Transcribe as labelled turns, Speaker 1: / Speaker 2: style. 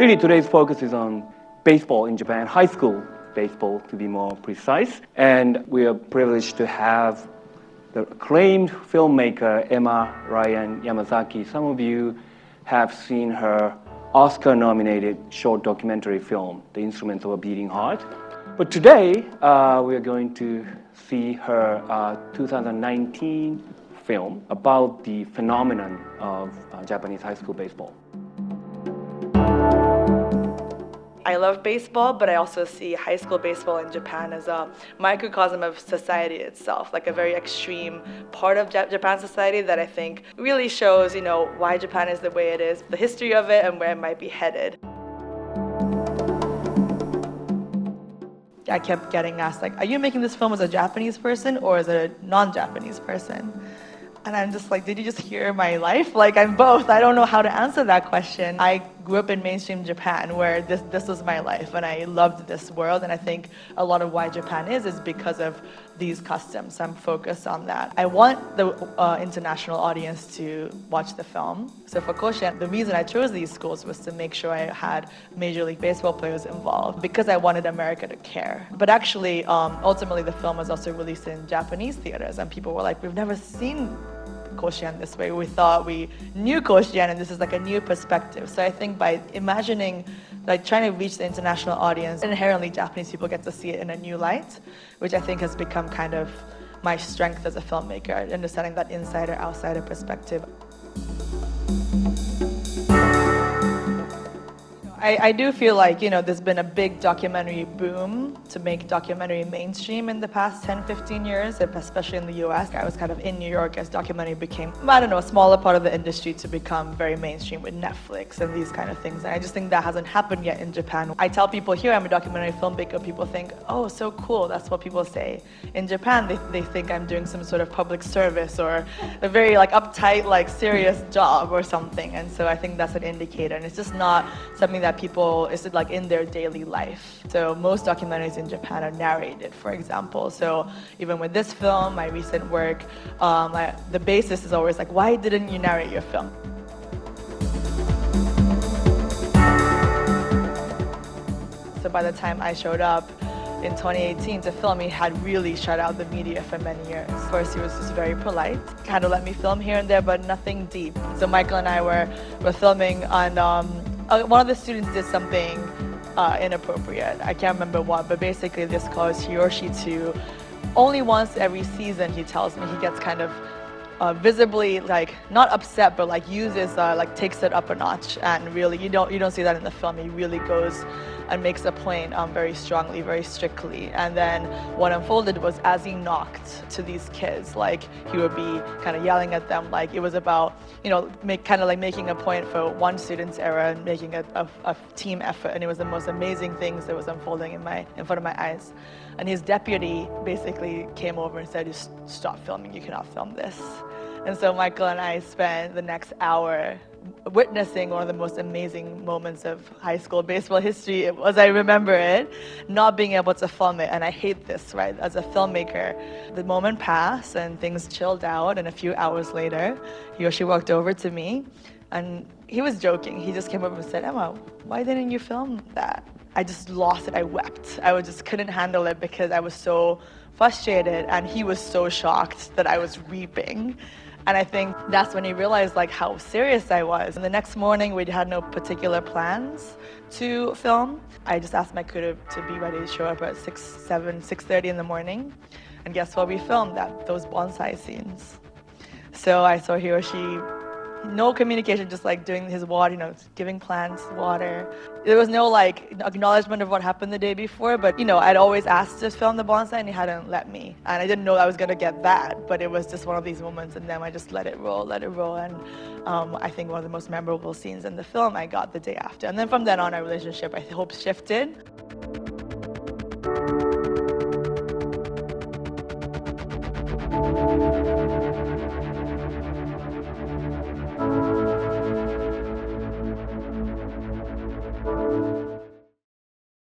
Speaker 1: Really, today's focus is on baseball in Japan, high school baseball to be more precise. And we are privileged to have the acclaimed filmmaker Emma Ryan Yamazaki. Some of you have seen her Oscar-nominated short documentary film, The Instruments of a Beating Heart. But today, we are going to see her 2019 film about the phenomenon of Japanese high school baseball.
Speaker 2: I love baseball, but I also see high school baseball in Japan as a microcosm of society itself, like a very extreme part of Japan society that I think really shows, why Japan is the way it is, the history of it, and where it might be headed. I kept getting asked, are you making this film as a Japanese person or as a non-Japanese person? And I'm just like, did you just hear my life? I'm both. I don't know how to answer that question. I grew up in mainstream Japan where this was my life and I loved this world. And I think a lot of why Japan is because of these customs. I'm focused on that. I want the international audience to watch the film. So for Koshien, the reason I chose these schools was to make sure I had Major League Baseball players involved because I wanted America to care. But actually, ultimately the film was also released in Japanese theaters and people were like, we've never seen Koshien this way. We thought we knew Koshien and this is a new perspective. So I think by imagining, trying to reach the international audience, inherently Japanese people get to see it in a new light, which I think has become kind of my strength as a filmmaker, understanding that insider-outsider perspective. I do feel like, there's been a big documentary boom to make documentary mainstream in the past 10, 15 years, especially in the US. I was kind of in New York as documentary became, a smaller part of the industry to become very mainstream with Netflix and these kind of things. And I just think that hasn't happened yet in Japan. I tell people here I'm a documentary filmmaker, people think, oh, so cool, that's what people say. In Japan, they think I'm doing some sort of public service or a very uptight, serious job or something. And so I think that's an indicator. And it's just not something that people is in their daily life. So most documentaries in Japan are narrated, for example. So even with this film, my recent work, the basis is always why didn't you narrate your film? So by the time I showed up in 2018 to film, he had really shut out the media for many years. First, he was just very polite, kind of let me film here and there, but nothing deep. So Michael and I were filming on one of the students did something inappropriate. I can't remember what, but basically this caused Hiroshi to, only once every season, he tells me, he gets kind of visibly not upset, but uses takes it up a notch. And really, you don't see that in the film. He really goes and makes a point very strongly, very strictly. And then what unfolded was as he knocked to these kids, he would be kind of yelling at them, it was about, making a point for one student's error and making a team effort. And it was the most amazing things that was unfolding in front of my eyes. And his deputy basically came over and said, just stop filming, you cannot film this. And so Michael and I spent the next hour witnessing one of the most amazing moments of high school baseball history, as I remember it, not being able to film it. And I hate this, right? As a filmmaker, the moment passed and things chilled out, and a few hours later, Hiroshi walked over to me, and he was joking. He just came over and said, Emma, why didn't you film that? I just lost it. I wept. I just couldn't handle it because I was so frustrated, and he was so shocked that I was weeping. And I think that's when he realized how serious I was. And the next morning, we had no particular plans to film. I just asked my crew to be ready to show up at 6:30 in the morning. And guess what? We filmed those bonsai scenes. So I saw Hiroshi, no communication, just doing his water, giving plants water. There was no acknowledgement of what happened the day before, but I'd always asked to film the bonsai and he hadn't let me. And I didn't know I was gonna get that, but it was just one of these moments, and then I just let it roll. And I think one of the most memorable scenes in the film I got the day after. And then from then on, our relationship, I hope, shifted.